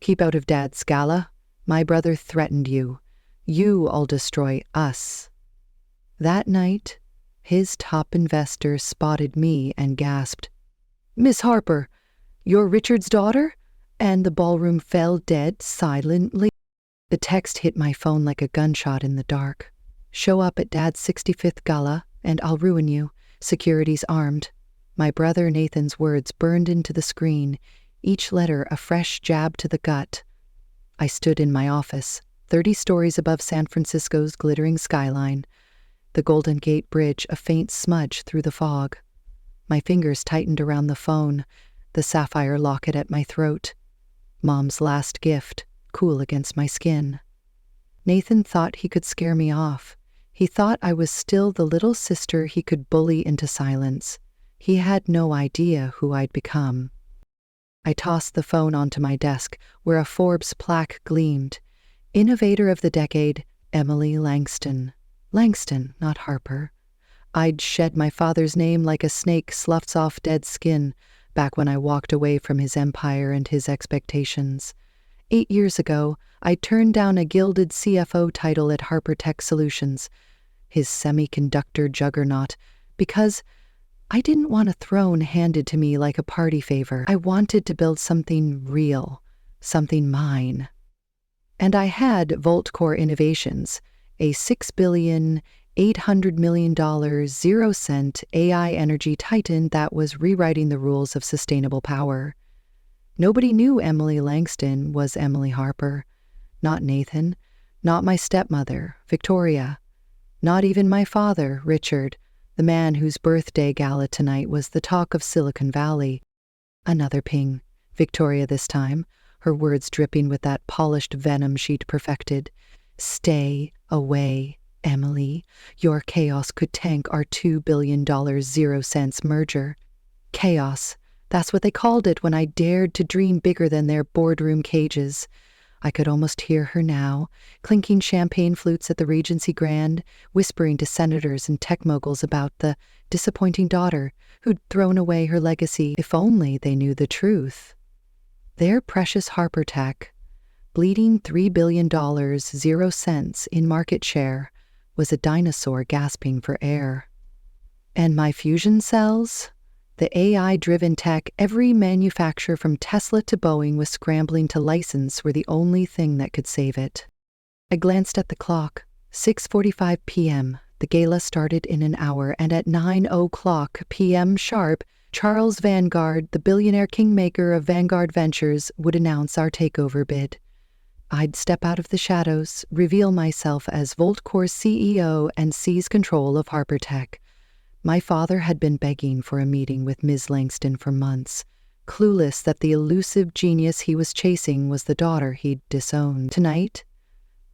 Keep out of Dad's Gala. My brother threatened you. You'll destroy us." That night, his top investor spotted me and gasped, "Miss Harper, you're Richard's daughter?" And the ballroom fell dead silently. The text hit my phone like a gunshot in the dark. "Show up at Dad's 65th Gala, and I'll ruin you. Security's armed." My brother Nathan's words burned into the screen, each letter a fresh jab to the gut. I stood in my office, 30 stories above San Francisco's glittering skyline, the Golden Gate Bridge a faint smudge through the fog. My fingers tightened around the phone, the sapphire locket at my throat. Mom's last gift, cool against my skin. Nathan thought he could scare me off. He thought I was still the little sister he could bully into silence. He had no idea who I'd become. I tossed the phone onto my desk, where a Forbes plaque gleamed. Innovator of the Decade, Emily Langston. Langston, not Harper. I'd shed my father's name like a snake sloughs off dead skin, back when I walked away from his empire and his expectations. 8 years ago, I turned down a gilded CFO title at Harper Tech Solutions, his semiconductor juggernaut, because I didn't want a throne handed to me like a party favor. I wanted to build something real, something mine. And I had VoltCore Innovations, a $6,800,000,000 zero-cent AI energy titan that was rewriting the rules of sustainable power. Nobody knew Emily Langston was Emily Harper. Not Nathan, not my stepmother, Victoria, not even my father, Richard, the man whose birthday gala tonight was the talk of Silicon Valley. Another ping. Victoria this time, her words dripping with that polished venom she'd perfected. "Stay away, Emily. Your chaos could tank our $2 billion zero-cents merger." Chaos. That's what they called it when I dared to dream bigger than their boardroom cages. I could almost hear her now, clinking champagne flutes at the Regency Grand, whispering to senators and tech moguls about the disappointing daughter who'd thrown away her legacy. If only they knew the truth. Their precious Harper Tech, bleeding $3 billion zero cents in market share, was a dinosaur gasping for air. And my fusion cells? The AI-driven tech every manufacturer from Tesla to Boeing was scrambling to license were the only thing that could save it. I glanced at the clock. 6:45 p.m. The gala started in an hour, and at 9:00 p.m. sharp, Charles Vanguard, the billionaire kingmaker of Vanguard Ventures, would announce our takeover bid. I'd step out of the shadows, reveal myself as VoltCore's CEO, and seize control of Harper Tech. My father had been begging for a meeting with Ms. Langston for months, clueless that the elusive genius he was chasing was the daughter he'd disowned. Tonight,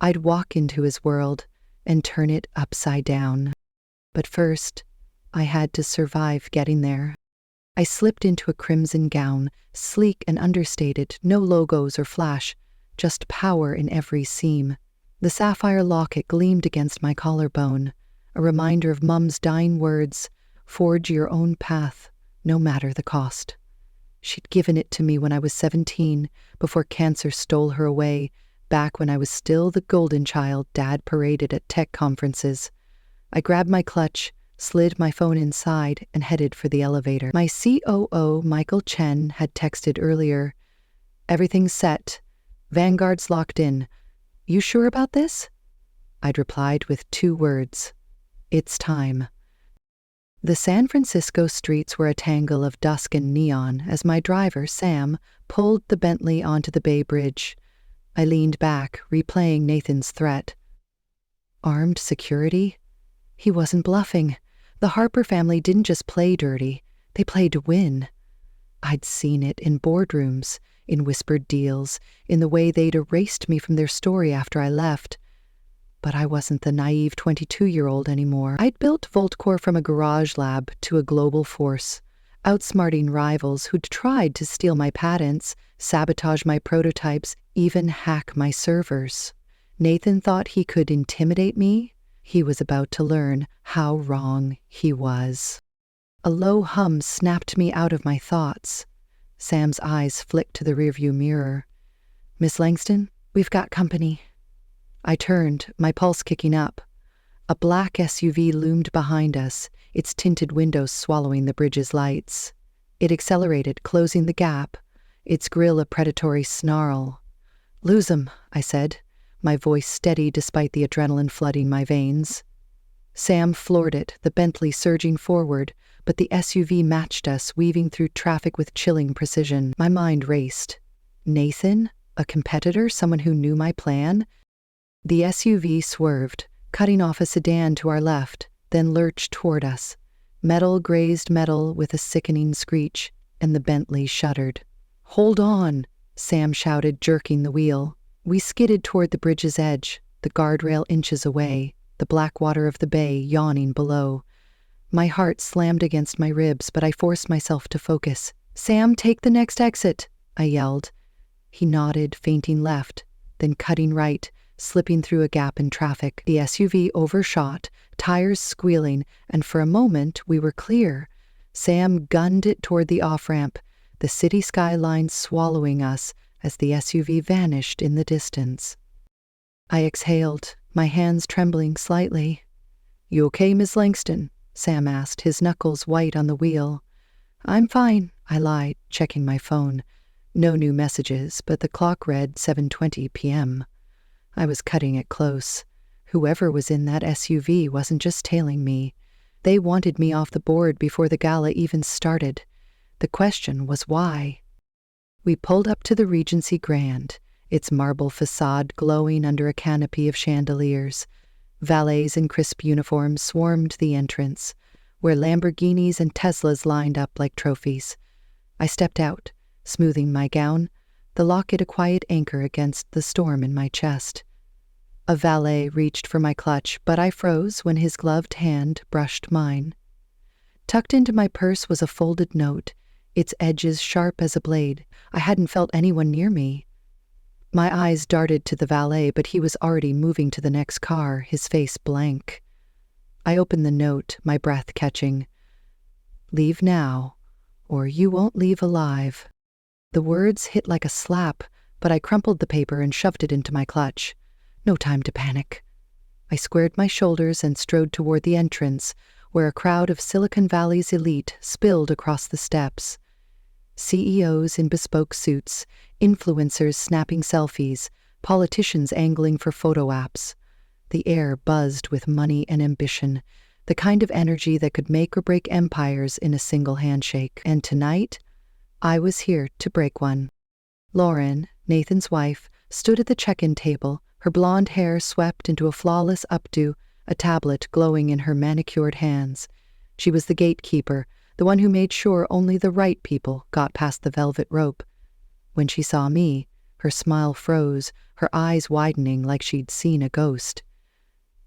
I'd walk into his world and turn it upside down. But first, I had to survive getting there. I slipped into a crimson gown, sleek and understated, no logos or flash, just power in every seam. The sapphire locket gleamed against my collarbone, a reminder of Mum's dying words, "Forge your own path, no matter the cost." She'd given it to me when I was 17, before cancer stole her away, back when I was still the golden child Dad paraded at tech conferences. I grabbed my clutch, slid my phone inside, and headed for the elevator. My COO, Michael Chen, had texted earlier. "Everything's set. Vanguard's locked in. You sure about this?" I'd replied with 2 words. "It's time." The San Francisco streets were a tangle of dusk and neon as my driver, Sam, pulled the Bentley onto the Bay Bridge. I leaned back, replaying Nathan's threat. Armed security? He wasn't bluffing. The Harper family didn't just play dirty. They played to win. I'd seen it in boardrooms, in whispered deals, in the way they'd erased me from their story after I left. But I wasn't the naive 22-year-old anymore. I'd built VoltCore from a garage lab to a global force, outsmarting rivals who'd tried to steal my patents, sabotage my prototypes, even hack my servers. Nathan thought he could intimidate me. He was about to learn how wrong he was. A low hum snapped me out of my thoughts. Sam's eyes flicked to the rearview mirror. Miss Langston, we've got company. I turned, my pulse kicking up. A black SUV loomed behind us, its tinted windows swallowing the bridge's lights. It accelerated, closing the gap, its grille a predatory snarl. "Lose 'em," I said, my voice steady despite the adrenaline flooding my veins. Sam floored it, the Bentley surging forward, but the SUV matched us, weaving through traffic with chilling precision. My mind raced. Nathan? A competitor? Someone who knew my plan? The SUV swerved, cutting off a sedan to our left, then lurched toward us. Metal grazed metal with a sickening screech, and the Bentley shuddered. "Hold on!" Sam shouted, jerking the wheel. We skidded toward the bridge's edge, the guardrail inches away, the black water of the bay yawning below. My heart slammed against my ribs, but I forced myself to focus. "Sam, take the next exit," I yelled. He nodded, feinting left, then cutting right, slipping through a gap in traffic. The SUV overshot, tires squealing, and for a moment we were clear. Sam gunned it toward the off-ramp, the city skyline swallowing us as the SUV vanished in the distance. I exhaled, my hands trembling slightly. "You okay, Miss Langston?" Sam asked, his knuckles white on the wheel. "I'm fine," I lied, checking my phone. No new messages, but the clock read 7:20 p.m. I was cutting it close. Whoever was in that SUV wasn't just tailing me. They wanted me off the board before the gala even started. The question was why. We pulled up to the Regency Grand, its marble facade glowing under a canopy of chandeliers. Valets in crisp uniforms swarmed the entrance, where Lamborghinis and Teslas lined up like trophies. I stepped out, smoothing my gown, the locket a quiet anchor against the storm in my chest. A valet reached for my clutch, but I froze when his gloved hand brushed mine. Tucked into my purse was a folded note, its edges sharp as a blade. I hadn't felt anyone near me. My eyes darted to the valet, but he was already moving to the next car, his face blank. I opened the note, my breath catching. "Leave now, or you won't leave alive." The words hit like a slap, but I crumpled the paper and shoved it into my clutch. No time to panic. I squared my shoulders and strode toward the entrance, where a crowd of Silicon Valley's elite spilled across the steps. CEOs in bespoke suits, influencers snapping selfies, politicians angling for photo apps. The air buzzed with money and ambition, the kind of energy that could make or break empires in a single handshake. And tonight, I was here to break one. Lauren, Nathan's wife, stood at the check-in table, her blonde hair swept into a flawless updo, a tablet glowing in her manicured hands. She was the gatekeeper, the one who made sure only the right people got past the velvet rope. When she saw me, her smile froze, her eyes widening like she'd seen a ghost.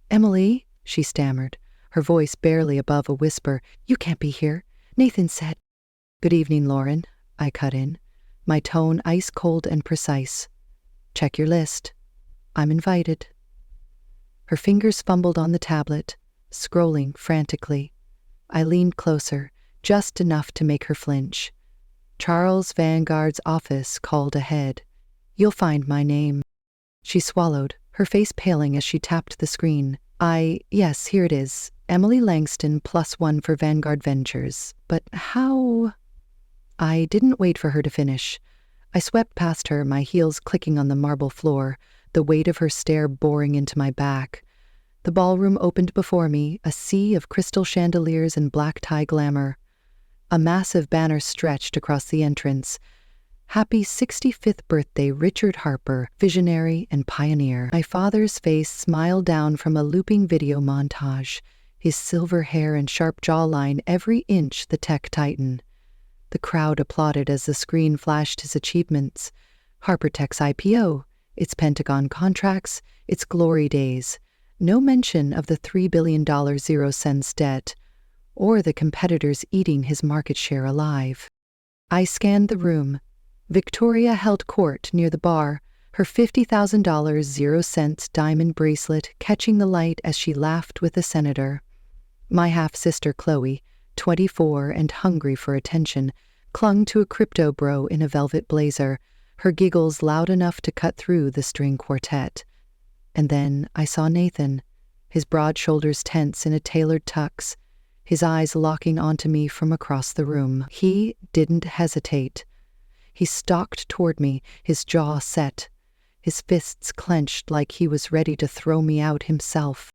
"Emily," she stammered, her voice barely above a whisper, "you can't be here. Nathan said—" "Good evening, Lauren," I cut in, my tone ice-cold and precise. "Check your list. I'm invited." Her fingers fumbled on the tablet, scrolling frantically. I leaned closer, just enough to make her flinch. "Charles Vanguard's office called ahead. You'll find my name." She swallowed, her face paling as she tapped the screen. Yes, here it is. Emily Langston +1 for Vanguard Ventures. But how? I didn't wait for her to finish. I swept past her, my heels clicking on the marble floor, the weight of her stare boring into my back. The ballroom opened before me, a sea of crystal chandeliers and black tie glamour. A massive banner stretched across the entrance. "Happy 65th birthday, Richard Harper, visionary and pioneer." My father's face smiled down from a looping video montage, his silver hair and sharp jawline every inch the tech titan. The crowd applauded as the screen flashed his achievements. HarperTech's IPO, its Pentagon contracts, its glory days. No mention of the $3 billion 0 cents debt, or the competitors eating his market share alive. I scanned the room. Victoria held court near the bar, her $50,000 0 cents diamond bracelet catching the light as she laughed with the senator. My half-sister Chloe, 24 and hungry for attention, clung to a crypto bro in a velvet blazer, her giggles loud enough to cut through the string quartet. And then I saw Nathan, his broad shoulders tense in a tailored tux, his eyes locking onto me from across the room. He didn't hesitate. He stalked toward me, his jaw set, his fists clenched like he was ready to throw me out himself.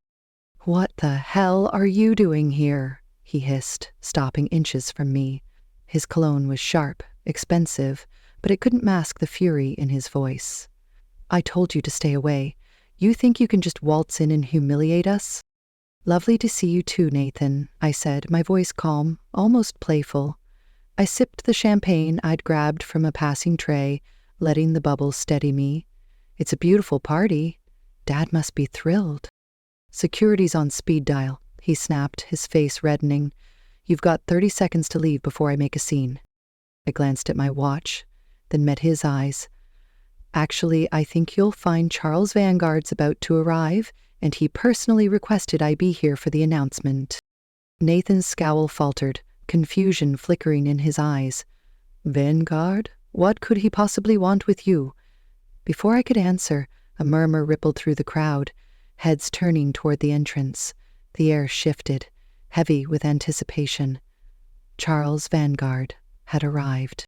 "What the hell are you doing here?" he hissed, stopping inches from me. His cologne was sharp, expensive, but it couldn't mask the fury in his voice. "I told you to stay away. You think you can just waltz in and humiliate us?" "Lovely to see you too, Nathan," I said, my voice calm, almost playful. I sipped the champagne I'd grabbed from a passing tray, letting the bubbles steady me. "It's a beautiful party. Dad must be thrilled." "Security's on speed dial," he snapped, his face reddening. "You've got 30 seconds to leave before I make a scene." I glanced at my watch, then met his eyes. "Actually, I think you'll find Charles Vanguard's about to arrive, and he personally requested I be here for the announcement." Nathan's scowl faltered, confusion flickering in his eyes. "Vanguard? What could he possibly want with you?" Before I could answer, a murmur rippled through the crowd, heads turning toward the entrance. The air shifted, heavy with anticipation. Charles Vanguard had arrived.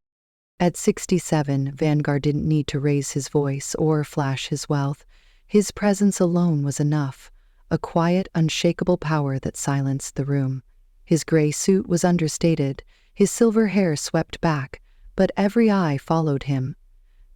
At 67, Vanguard didn't need to raise his voice or flash his wealth. His presence alone was enough, a quiet, unshakable power that silenced the room. His gray suit was understated, his silver hair swept back, but every eye followed him.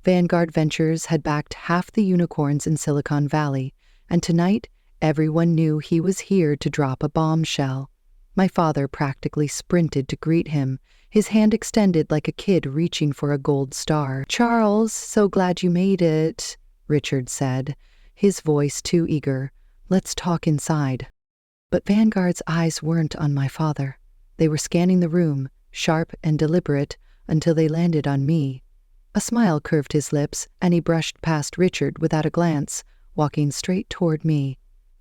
Vanguard Ventures had backed half the unicorns in Silicon Valley, and tonight everyone knew he was here to drop a bombshell. My father practically sprinted to greet him, his hand extended like a kid reaching for a gold star. "Charles, so glad you made it," Richard said, his voice too eager. "Let's talk inside." But Vanguard's eyes weren't on my father. They were scanning the room, sharp and deliberate, until they landed on me. A smile curved his lips, and he brushed past Richard without a glance, walking straight toward me.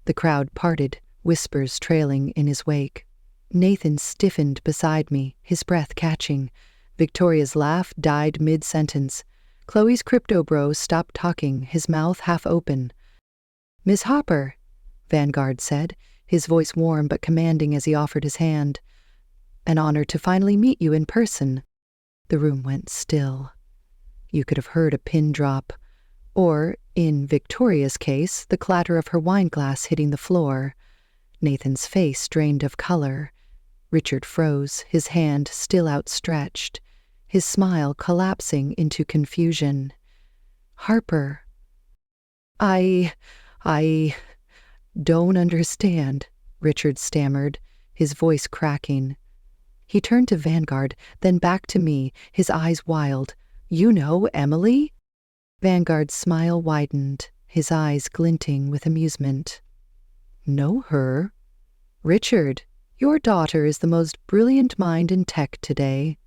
The crowd parted, whispers trailing in his wake. Nathan stiffened beside me, his breath catching. Victoria's laugh died mid-sentence. Chloe's crypto bro stopped talking, his mouth half open. "Miss Hopper," Vanguard said, his voice warm but commanding as he offered his hand. "An honor to finally meet you in person." The room went still. You could have heard a pin drop, or, in Victoria's case, the clatter of her wine glass hitting the floor. Nathan's face drained of color. Richard froze, his hand still outstretched, his smile collapsing into confusion. "Harper, I don't understand," Richard stammered, his voice cracking. He turned to Vanguard, then back to me, his eyes wild. "You know Emily?" Vanguard's smile widened, his eyes glinting with amusement. "Know her? Richard, your daughter is the most brilliant mind in tech today."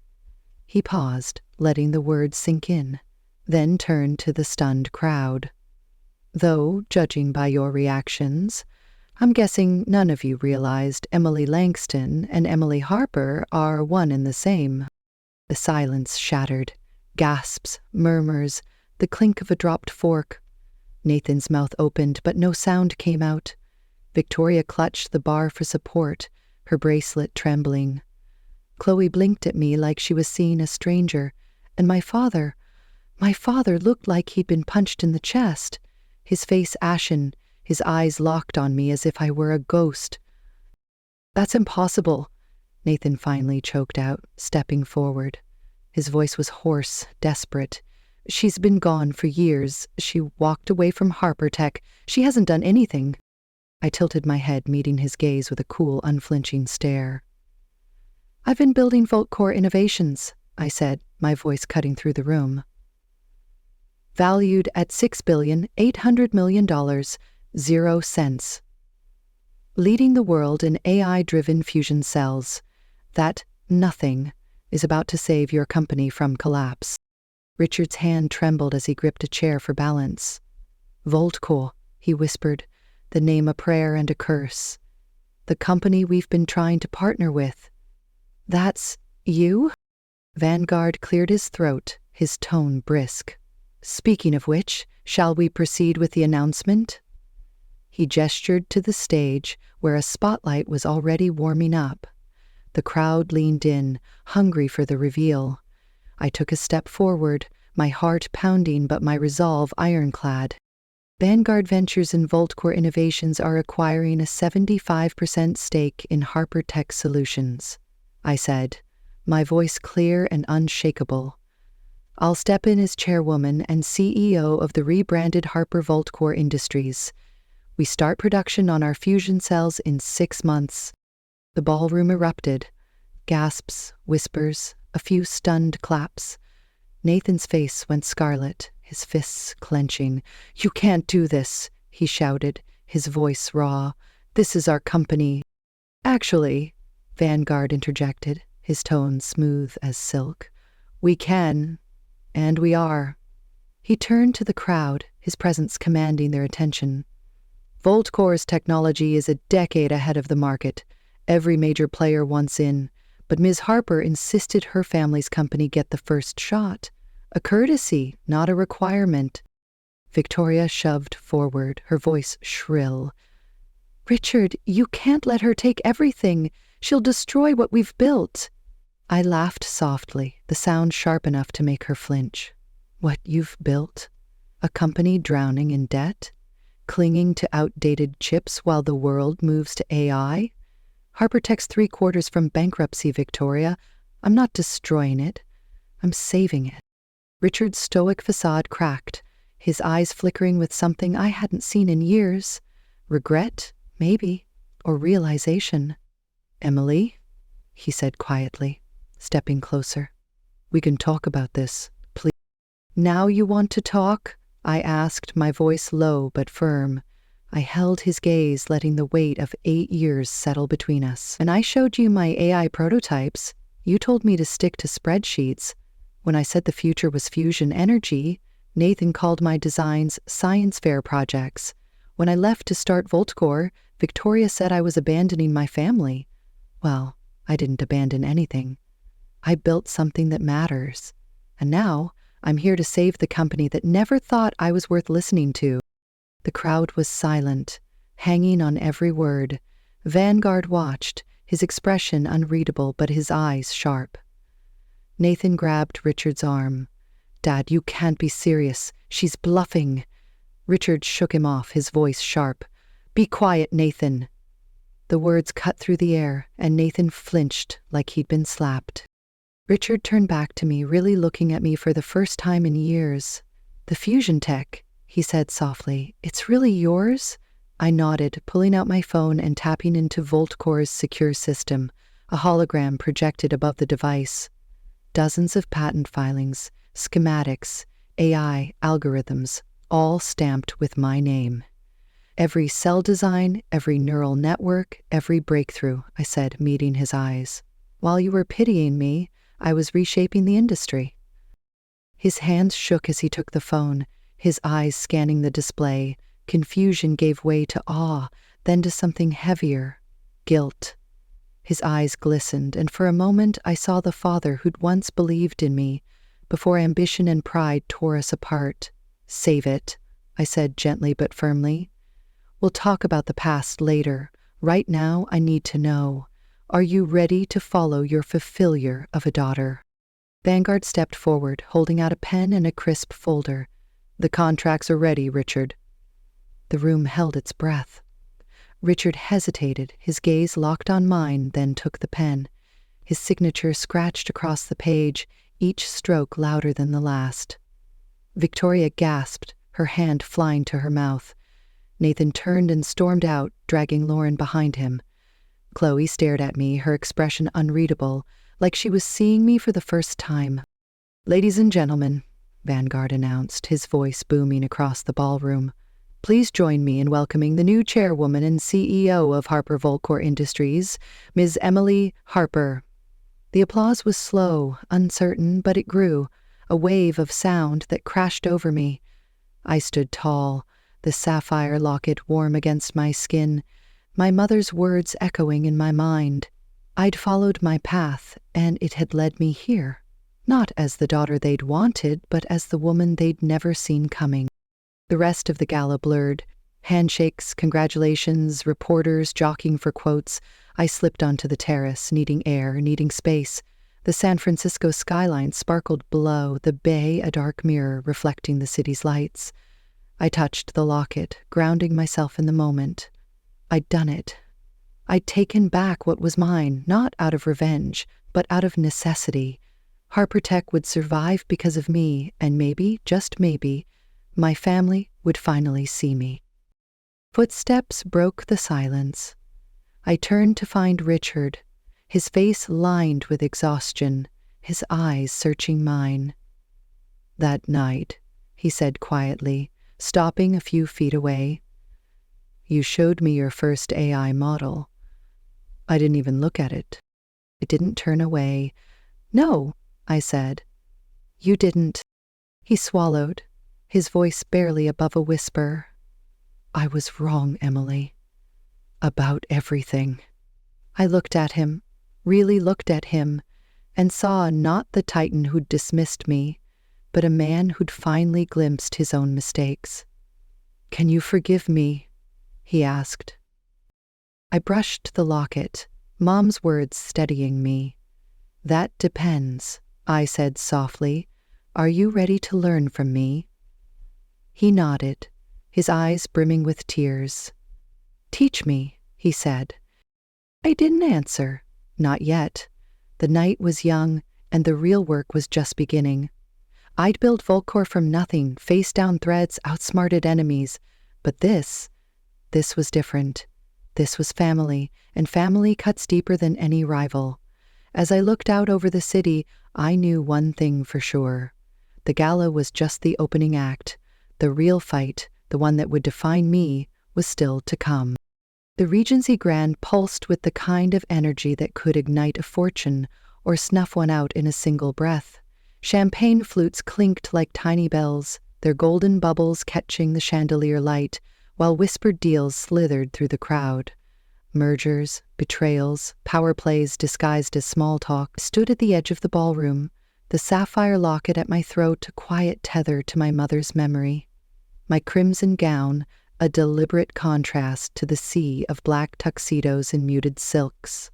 He paused, letting the words sink in, then turned to the stunned crowd. "Though, judging by your reactions, I'm guessing none of you realized Emily Langston and Emily Harper are one and the same." The silence shattered. Gasps, murmurs, the clink of a dropped fork. Nathan's mouth opened, but no sound came out. Victoria clutched the bar for support, her bracelet trembling. Chloe blinked at me like she was seeing a stranger, and my father looked like he'd been punched in the chest, his face ashen, his eyes locked on me as if I were a ghost. "That's impossible," Nathan finally choked out, stepping forward. His voice was hoarse, desperate. "She's been gone for years. She walked away from Harper Tech. She hasn't done anything." I tilted my head, meeting his gaze with a cool, unflinching stare. "I've been building Volt Core Innovations," I said, my voice cutting through the room. "Valued at $6,800,000,000, 0 cents. Leading the world in AI-driven fusion cells. That nothing is about to save your company from collapse." Richard's hand trembled as he gripped a chair for balance. "Voltcore," he whispered, the name a prayer and a curse. "The company we've been trying to partner with." "That's you?" Vanguard cleared his throat, his tone brisk. Speaking of which, shall we proceed with the announcement? He gestured to the stage where a spotlight was already warming up. The crowd leaned in, hungry for the reveal. I took a step forward, my heart pounding but my resolve ironclad. Vanguard Ventures and Voltcore Innovations are acquiring a 75% stake in Harper Tech Solutions, I said, my voice clear and unshakable. I'll step in as chairwoman and CEO of the rebranded Harper Voltcore Industries. We start production on our fusion cells in 6 months. The ballroom erupted. Gasps, whispers, a few stunned claps. Nathan's face went scarlet, his fists clenching. "You can't do this," he shouted, his voice raw. "This is our company." "Actually," Vanguard interjected, his tone smooth as silk, "we can, and we are." He turned to the crowd, his presence commanding their attention. "Voltcore's technology is a decade ahead of the market. Every major player wants in, but Ms. Harper insisted her family's company get the first shot. A courtesy, not a requirement." Victoria shoved forward, her voice shrill. "Richard, you can't let her take everything. She'll destroy what we've built." I laughed softly, the sound sharp enough to make her flinch. "What you've built? A company drowning in debt? Clinging to outdated chips while the world moves to AI? HarperTech's 3/4 from bankruptcy, Victoria. I'm not destroying it. I'm saving it." Richard's stoic facade cracked, his eyes flickering with something I hadn't seen in years. Regret, maybe, or realization. "Emily," he said quietly, stepping closer. "We can talk about this, please." "Now you want to talk?" I asked, my voice low but firm. I held his gaze, letting the weight of 8 years settle between us. "When I showed you my AI prototypes, you told me to stick to spreadsheets. When I said the future was fusion energy, Nathan called my designs science fair projects. When I left to start Voltcore, Victoria said I was abandoning my family. Well, I didn't abandon anything. I built something that matters. And now, I'm here to save the company that never thought I was worth listening to." The crowd was silent, hanging on every word. Vanguard watched, his expression unreadable but his eyes sharp. Nathan grabbed Richard's arm. "Dad, you can't be serious. She's bluffing." Richard shook him off, his voice sharp. "Be quiet, Nathan." The words cut through the air, and Nathan flinched like he'd been slapped. Richard turned back to me, really looking at me for the first time in years. "The fusion tech," he said softly. "It's really yours?" I nodded, pulling out my phone and tapping into Voltcore's secure system, a hologram projected above the device. Dozens of patent filings, schematics, AI, algorithms, all stamped with my name. "Every cell design, every neural network, every breakthrough," I said, meeting his eyes. "While you were pitying me, I was reshaping the industry." His hands shook as he took the phone, his eyes scanning the display. Confusion gave way to awe, then to something heavier, guilt. His eyes glistened, and for a moment I saw the father who'd once believed in me, before ambition and pride tore us apart. "Save it," I said gently but firmly. "We'll talk about the past later. Right now, I need to know. Are you ready to follow your failure of a daughter?" Vanguard stepped forward, holding out a pen and a crisp folder. "The contracts are ready, Richard." The room held its breath. Richard hesitated, his gaze locked on mine, then took the pen. His signature scratched across the page, each stroke louder than the last. Victoria gasped, her hand flying to her mouth. Nathan turned and stormed out, dragging Lauren behind him. Chloe stared at me, her expression unreadable, like she was seeing me for the first time. "Ladies and gentlemen," Vanguard announced, his voice booming across the ballroom, "please join me in welcoming the new chairwoman and CEO of Harper Voltcore Industries, Ms. Emily Harper." The applause was slow, uncertain, but it grew, a wave of sound that crashed over me. I stood tall, the sapphire locket warm against my skin, my mother's words echoing in my mind. I'd followed my path, and it had led me here. not as the daughter they'd wanted, but as the woman they'd never seen coming. The rest of the gala blurred. Handshakes, congratulations, reporters jockeying for quotes. I slipped onto the terrace, needing air, needing space. The San Francisco skyline sparkled below, the bay a dark mirror reflecting the city's lights. I touched the locket, grounding myself in the moment. I'd done it. I'd taken back what was mine, not out of revenge, but out of necessity. Harper Tech would survive because of me, and maybe, just maybe, my family would finally see me. Footsteps broke the silence. I turned to find Richard, his face lined with exhaustion, his eyes searching mine. "That night," he said quietly, stopping a few feet away, "you showed me your first AI model. I didn't even look at it. I didn't turn away." "No," I said. "You didn't." He swallowed, his voice barely above a whisper. "I was wrong, Emily. About everything." I looked at him, really looked at him, and saw not the titan who'd dismissed me, but a man who'd finally glimpsed his own mistakes. "Can you forgive me?" he asked. I brushed the locket, Mom's words steadying me. "That depends," I said softly. "Are you ready to learn from me?" He nodded, his eyes brimming with tears. "Teach me," he said. I didn't answer. Not yet. The night was young, and the real work was just beginning. I'd built Volcor from nothing, faced down threats, outsmarted enemies. But this was different. This was family, and family cuts deeper than any rival. As I looked out over the city, I knew one thing for sure. The gala was just the opening act. The real fight, the one that would define me, was still to come. The Regency Grand pulsed with the kind of energy that could ignite a fortune or snuff one out in a single breath. Champagne flutes clinked like tiny bells, their golden bubbles catching the chandelier light, while whispered deals slithered through the crowd. Mergers, betrayals, power plays disguised as small talk stood at the edge of the ballroom, the sapphire locket at my throat a quiet tether to my mother's memory. My crimson gown, a deliberate contrast to the sea of black tuxedos and muted silks.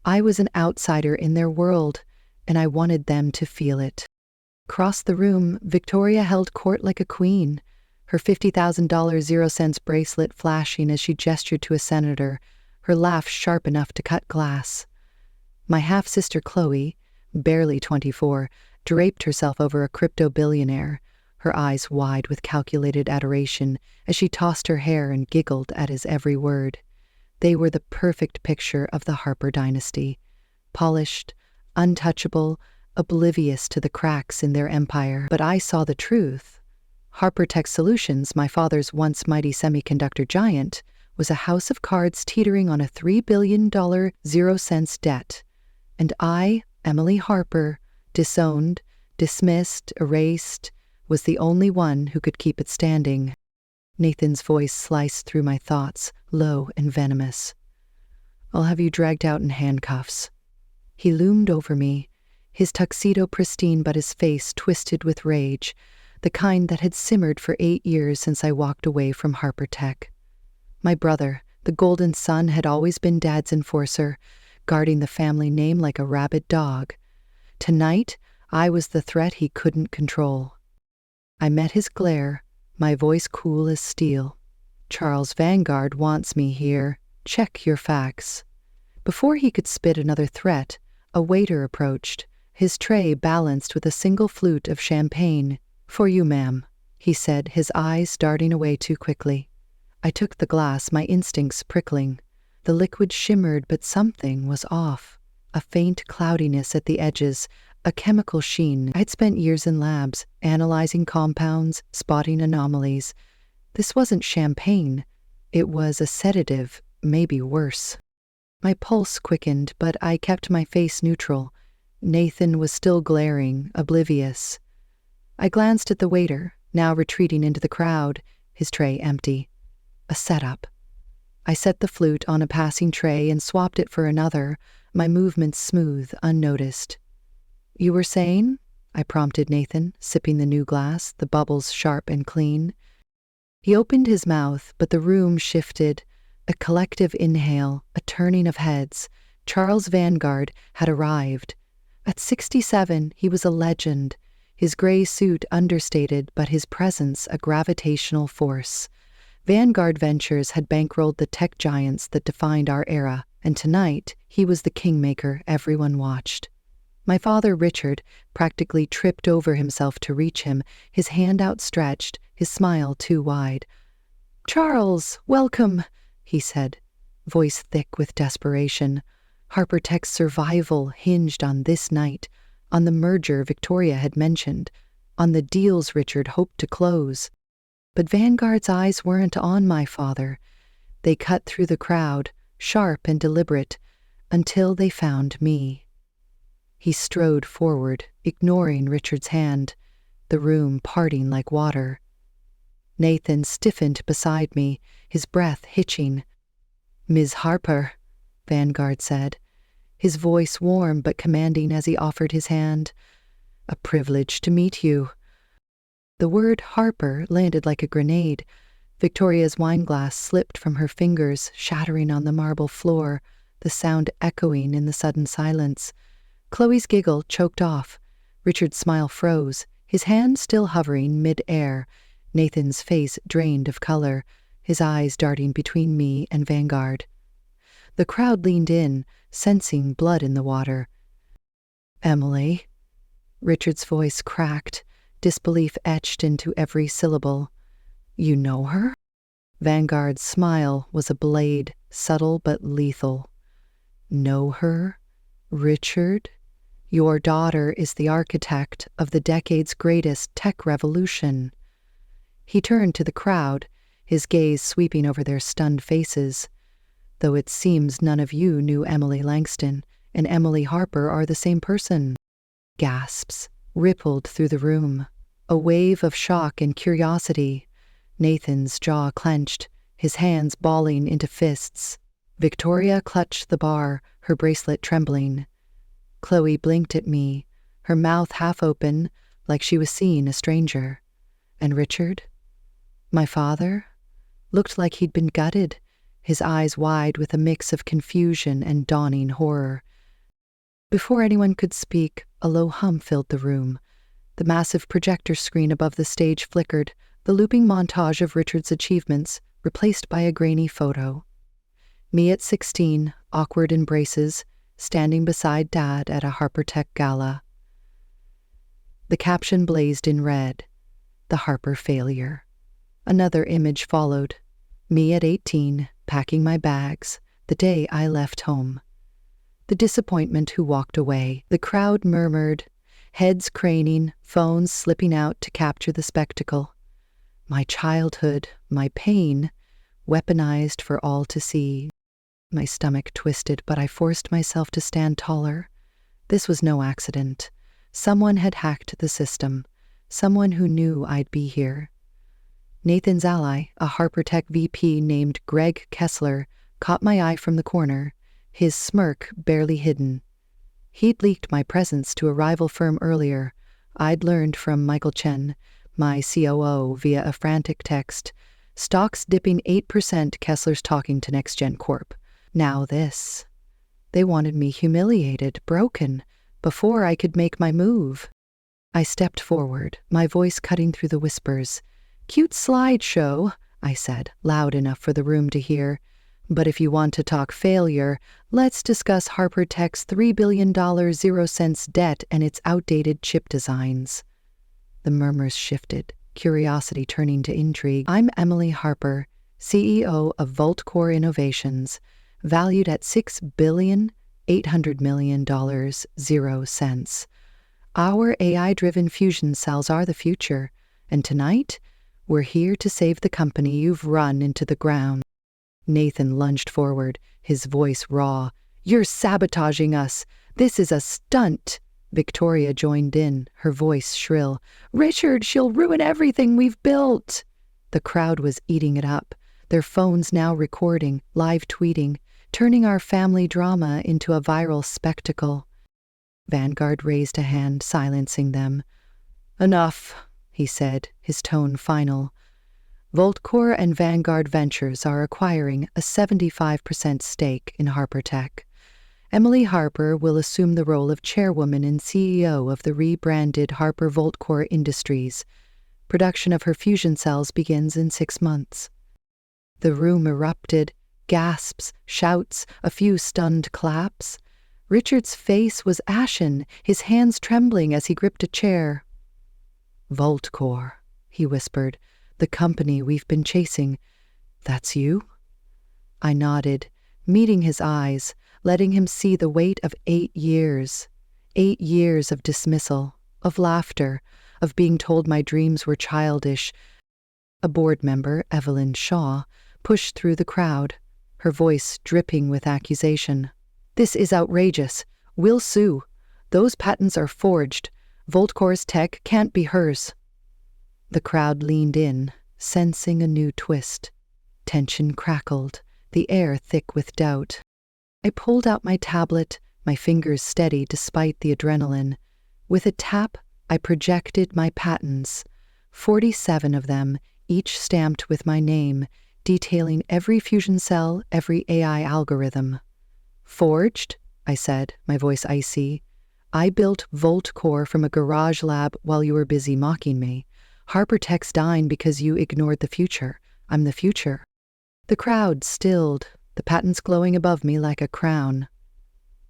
I was an outsider in their world, and I wanted them to feel it. Across the room, Victoria held court like a queen, her $50,000 0-cents bracelet flashing as she gestured to a senator, her laugh sharp enough to cut glass. My half-sister Chloe, barely 24, draped herself over a crypto-billionaire, her eyes wide with calculated adoration as she tossed her hair and giggled at his every word. They were the perfect picture of the Harper dynasty, polished, untouchable, oblivious to the cracks in their empire. But I saw the truth. Harper Tech Solutions, my father's once mighty semiconductor giant, was a house of cards teetering on a $3 billion 0-cents debt. And I, Emily Harper, disowned, dismissed, erased, was the only one who could keep it standing. Nathan's voice sliced through my thoughts, low and venomous. "I'll have you dragged out in handcuffs." He loomed over me, his tuxedo pristine but his face twisted with rage, the kind that had simmered for 8 years since I walked away from Harper Tech. My brother, the golden son, had always been Dad's enforcer, guarding the family name like a rabid dog. Tonight, I was the threat he couldn't control. I met his glare, my voice cool as steel. "Charles Vanguard wants me here. Check your facts." Before he could spit another threat, a waiter approached, his tray balanced with a single flute of champagne. "For you, ma'am," he said, his eyes darting away too quickly. I took the glass, my instincts prickling. The liquid shimmered, but something was off. A faint cloudiness at the edges, a chemical sheen. I'd spent years in labs, analyzing compounds, spotting anomalies. This wasn't champagne. It was a sedative, maybe worse. My pulse quickened, but I kept my face neutral. Nathan was still glaring, oblivious. I glanced at the waiter, now retreating into the crowd, his tray empty. A setup. I set the flute on a passing tray and swapped it for another, my movements smooth, unnoticed. You were saying? I prompted Nathan, sipping the new glass, the bubbles sharp and clean. He opened his mouth, but the room shifted. A collective inhale, a turning of heads. Charles Vanguard had arrived. At 67, he was a legend, his gray suit understated, but his presence a gravitational force. Vanguard Ventures had bankrolled the tech giants that defined our era, and tonight he was the kingmaker everyone watched. My father, Richard, practically tripped over himself to reach him, his hand outstretched, his smile too wide. "Charles, welcome," he said, voice thick with desperation. Harper Tech's survival hinged on this night, on the merger Victoria had mentioned, on the deals Richard hoped to close. But Vanguard's eyes weren't on my father. They cut through the crowd, sharp and deliberate, until they found me. He strode forward, ignoring Richard's hand, the room parting like water. Nathan stiffened beside me, his breath hitching. "Ms. Harper," Vanguard said, his voice warm but commanding as he offered his hand. "A privilege to meet you." The word Harper landed like a grenade. Victoria's wineglass slipped from her fingers, shattering on the marble floor, the sound echoing in the sudden silence. Chloe's giggle choked off. Richard's smile froze, his hand still hovering mid-air. Nathan's face drained of color, his eyes darting between me and Vanguard. The crowd leaned in, sensing blood in the water. "Emily?" Richard's voice cracked, disbelief etched into every syllable. "You know her?" Vanguard's smile was a blade, subtle but lethal. "Know her? Richard? Your daughter is the architect of the decade's greatest tech revolution." He turned to the crowd, his gaze sweeping over their stunned faces. "Though it seems none of you knew Emily Langston and Emily Harper are the same person." Gasps rippled through the room, a wave of shock and curiosity. Nathan's jaw clenched, his hands balling into fists. Victoria clutched the bar, her bracelet trembling. Chloe blinked at me, her mouth half open, like she was seeing a stranger. And Richard, my father, looked like he'd been gutted, his eyes wide with a mix of confusion and dawning horror. Before anyone could speak, a low hum filled the room. The massive projector screen above the stage flickered, the looping montage of Richard's achievements replaced by a grainy photo. Me at 16, awkward in braces, standing beside Dad at a Harper Tech Gala. The caption blazed in red, "The Harper Failure." Another image followed, me at 18, packing my bags, the day I left home. The disappointment who walked away. The crowd murmured, heads craning, phones slipping out to capture the spectacle. My childhood, my pain, weaponized for all to see. My stomach twisted, but I forced myself to stand taller. This was no accident. Someone had hacked the system. Someone who knew I'd be here. Nathan's ally, a Harper Tech VP named Greg Kessler, caught my eye from the corner, his smirk barely hidden. He'd leaked my presence to a rival firm earlier. I'd learned from Michael Chen, my COO, via a frantic text. Stocks dipping 8%, Kessler's talking to NextGen Corp. Now this. They wanted me humiliated, broken, before I could make my move. I stepped forward, my voice cutting through the whispers. "Cute slideshow," I said, loud enough for the room to hear. "But if you want to talk failure, let's discuss Harper Tech's $3 billion 0-cents debt and its outdated chip designs." The murmurs shifted, curiosity turning to intrigue. "I'm Emily Harper, CEO of VaultCore Innovations, valued at $6,800,000,000 0 cents. Our AI-driven fusion cells are the future, and tonight, we're here to save the company you've run into the ground." Nathan lunged forward, his voice raw. "You're sabotaging us. This is a stunt." Victoria joined in, her voice shrill. "Richard, she'll ruin everything we've built." The crowd was eating it up, their phones now recording, live tweeting, turning our family drama into a viral spectacle. Vanguard raised a hand, silencing them. Enough, he said, his tone final. Voltcore and Vanguard Ventures are acquiring a 75% stake in Harper Tech. Emily Harper will assume the role of chairwoman and CEO of the rebranded Harper Voltcore Industries. Production of her fusion cells begins in 6 months. The room erupted, gasps, shouts, a few stunned claps. Richard's face was ashen, his hands trembling as he gripped a chair. Voltcore, he whispered, the company we've been chasing. That's you? I nodded, meeting his eyes, letting him see the weight of 8 years. 8 years of dismissal, of laughter, of being told my dreams were childish. A board member, Evelyn Shaw, pushed through the crowd, her voice dripping with accusation. This is outrageous. We'll sue. Those patents are forged. Voltcore's tech can't be hers. The crowd leaned in, sensing a new twist. Tension crackled, the air thick with doubt. I pulled out my tablet, my fingers steady despite the adrenaline. With a tap, I projected my patents, 47 of them, each stamped with my name, detailing every fusion cell, every AI algorithm. Forged? I said, my voice icy. I built Voltcore from a garage lab while you were busy mocking me. Harper Tech's dying because you ignored the future. I'm the future. The crowd stilled, the patents glowing above me like a crown.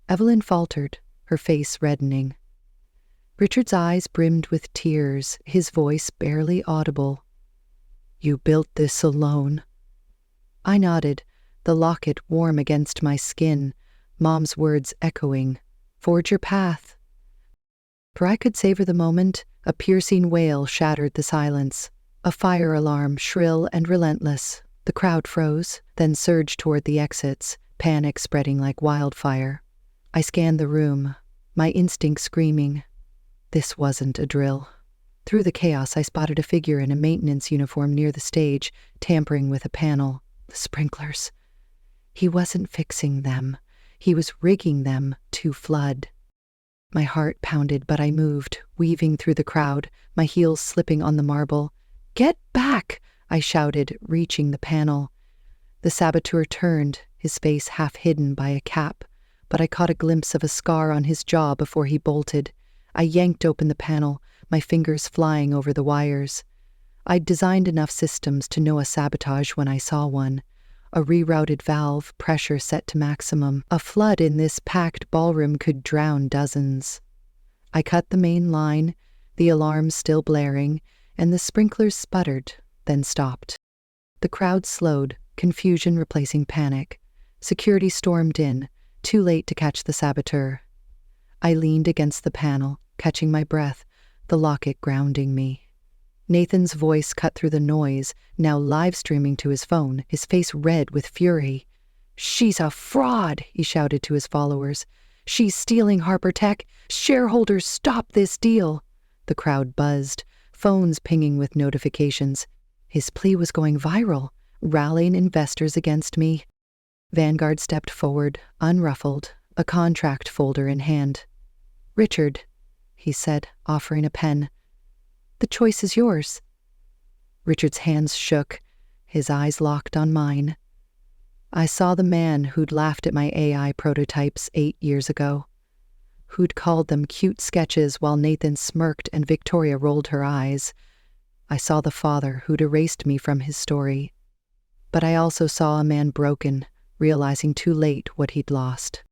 Evelyn faltered, her face reddening. Richard's eyes brimmed with tears, his voice barely audible. You built this alone. I nodded, the locket warm against my skin, Mom's words echoing. Forge your path. For I could savor the moment, a piercing wail shattered the silence. A fire alarm, shrill and relentless. The crowd froze, then surged toward the exits, panic spreading like wildfire. I scanned the room, my instinct screaming. This wasn't a drill. Through the chaos, I spotted a figure in a maintenance uniform near the stage, tampering with a panel. The sprinklers. He wasn't fixing them. He was rigging them to flood. My heart pounded, but I moved, weaving through the crowd, my heels slipping on the marble. Get back! I shouted, reaching the panel. The saboteur turned, his face half hidden by a cap, but I caught a glimpse of a scar on his jaw before he bolted. I yanked open the panel, my fingers flying over the wires. I'd designed enough systems to know a sabotage when I saw one. A rerouted valve, pressure set to maximum. A flood in this packed ballroom could drown dozens. I cut the main line, the alarm still blaring, and the sprinklers sputtered, then stopped. The crowd slowed, confusion replacing panic. Security stormed in, too late to catch the saboteur. I leaned against the panel, catching my breath, the locket grounding me. Nathan's voice cut through the noise, now live streaming to his phone, his face red with fury. She's a fraud, he shouted to his followers. She's stealing Harper Tech. Shareholders, stop this deal. The crowd buzzed, phones pinging with notifications. His plea was going viral, rallying investors against me. Vanguard stepped forward, unruffled, a contract folder in hand. Richard, he said, offering a pen. The choice is yours. Richard's hands shook, his eyes locked on mine. I saw the man who'd laughed at my AI prototypes 8 years ago, who'd called them cute sketches while Nathan smirked and Victoria rolled her eyes. I saw the father who'd erased me from his story. But I also saw a man broken, realizing too late what he'd lost.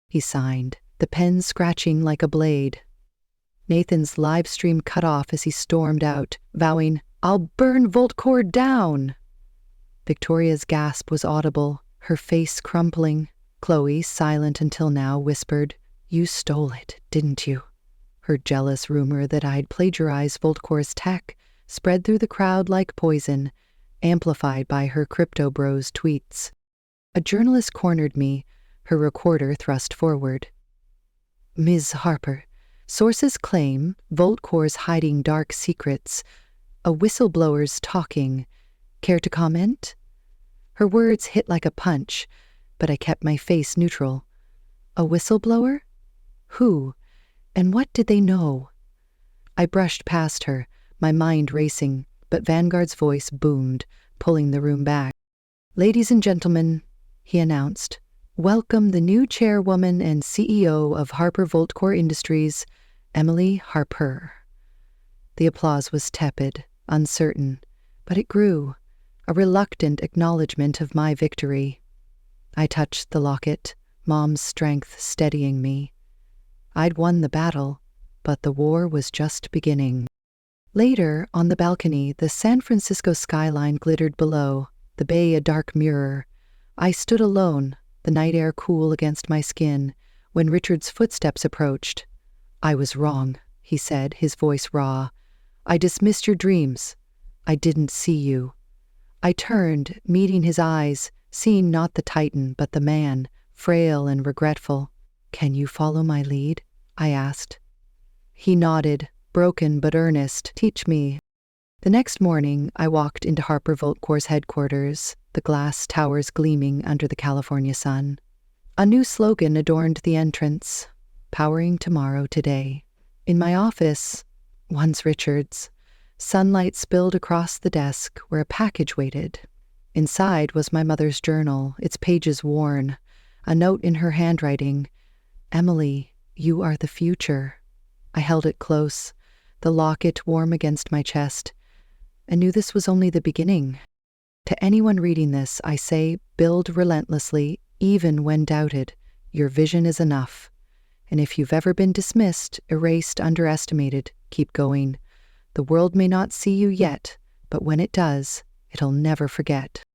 He signed, the pen scratching like a blade. Nathan's live stream cut off as he stormed out, vowing, I'll burn Voltcore down! Victoria's gasp was audible, her face crumpling. Chloe, silent until now, whispered, You stole it, didn't you? Her jealous rumor that I'd plagiarized Voltcore's tech spread through the crowd like poison, amplified by her crypto bros' tweets. A journalist cornered me, her recorder thrust forward. Ms. Harper, sources claim Voltcore's hiding dark secrets. A whistleblower's talking. Care to comment? Her words hit like a punch, but I kept my face neutral. A whistleblower? Who? And what did they know? I brushed past her, my mind racing, but Vanguard's voice boomed, pulling the room back. "Ladies and gentlemen," he announced, "welcome the new chairwoman and CEO of Harper Voltcore Industries, Emily Harper." The applause was tepid, uncertain, but it grew, a reluctant acknowledgement of my victory. I touched the locket, Mom's strength steadying me. I'd won the battle, but the war was just beginning. Later, on the balcony, the San Francisco skyline glittered below, the bay a dark mirror. I stood alone, the night air cool against my skin, when Richard's footsteps approached. "I was wrong," he said, his voice raw. "I dismissed your dreams. I didn't see you." I turned, meeting his eyes, seeing not the Titan, but the man, frail and regretful. "Can you follow my lead?" I asked. He nodded, broken but earnest. "Teach me." The next morning, I walked into Harper Voltcore's headquarters, the glass towers gleaming under the California sun. A new slogan adorned the entrance: "Powering tomorrow today." In my office, once Richard's, sunlight spilled across the desk where a package waited. Inside was my mother's journal, its pages worn, a note in her handwriting: "Emily, you are the future." I held it close, the locket warm against my chest, and knew this was only the beginning. To anyone reading this, I say, build relentlessly, even when doubted. Your vision is enough. And if you've ever been dismissed, erased, underestimated, keep going. The world may not see you yet, but when it does, it'll never forget.